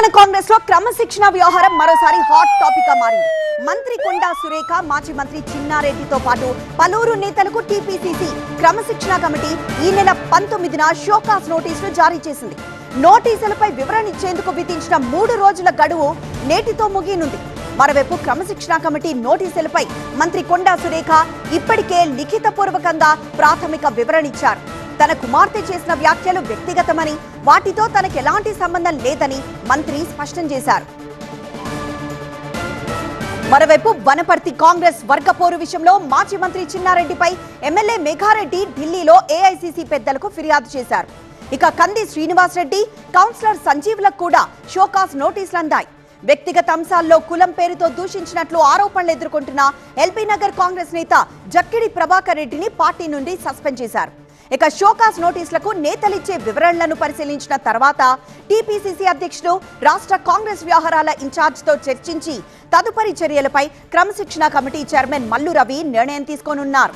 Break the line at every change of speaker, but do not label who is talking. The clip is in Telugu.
తెలంగాణ కాంగ్రెస్ లో క్రమశిక్షణ వ్యవహారం మరోసారి హాట్ టాపిక్ గా మారింది. మంత్రి కొండా సురేఖ, మాజీ మంత్రి చిన్నారెడ్డితో పాటు పలువురు నేతలకు టీపీసీసీ క్రమశిక్షణ కమిటీ ఈ నెల 19న షోకాస్ నోటీసులు జారీ చేసింది. నోటీసులపై వివరణ ఇచ్చేందుకు విధించిన 3 రోజుల గడువు నేటితో ముగియనుంది. మరోవైపు క్రమశిక్షణ కమిటీ నోటీసులపై మంత్రి కొండా సురేఖ ఇప్పటికే లిఖితపూర్వకంగా ప్రాథమిక వివరణ ఇచ్చారు. తన కుమార్తె చేసిన వ్యాఖ్యలు వ్యక్తిగతమని, వాటితో తనకు ఎలాంటి సంబంధం లేదని మంత్రి స్పష్టం చేశారు. మరోవైపు వనపర్తి కాంగ్రెస్ వర్గపోరు విషయంలో మాజీ మంత్రి చిన్నారెడ్డిపై ఎమ్మెల్యే మేఘారెడ్డి ఢిల్లీలో ఏఐసీసీ పెద్దలకు ఫిర్యాదు చేశారు. ఇక కంది శ్రీనివాస్ రెడ్డి, కౌన్సిలర్ సంజీవ్లకు కూడా షోకాస్ నోటీసులు అందాయి. వ్యక్తిగత అంశాల్లో కులం పేరుతో దూషించినట్లు ఆరోపణలు ఎదుర్కొంటున్న ఎల్బీ నగర్ కాంగ్రెస్ నేత జక్కిడి ప్రభాకర్ రెడ్డిని పార్టీ నుండి సస్పెండ్ చేశారు. ఇక షోకాస్ నోటీసులకు నేతలిచ్చే వివరణలను పరిశీలించిన తర్వాత టీపీసీసీ అధ్యక్షుడు, రాష్ట్ర కాంగ్రెస్ వ్యవహారాల ఇన్ఛార్జితో చర్చించి తదుపరి చర్యలపై క్రమశిక్షణ కమిటీ చైర్మన్ మల్లు రవి నిర్ణయం తీసుకోనున్నారు.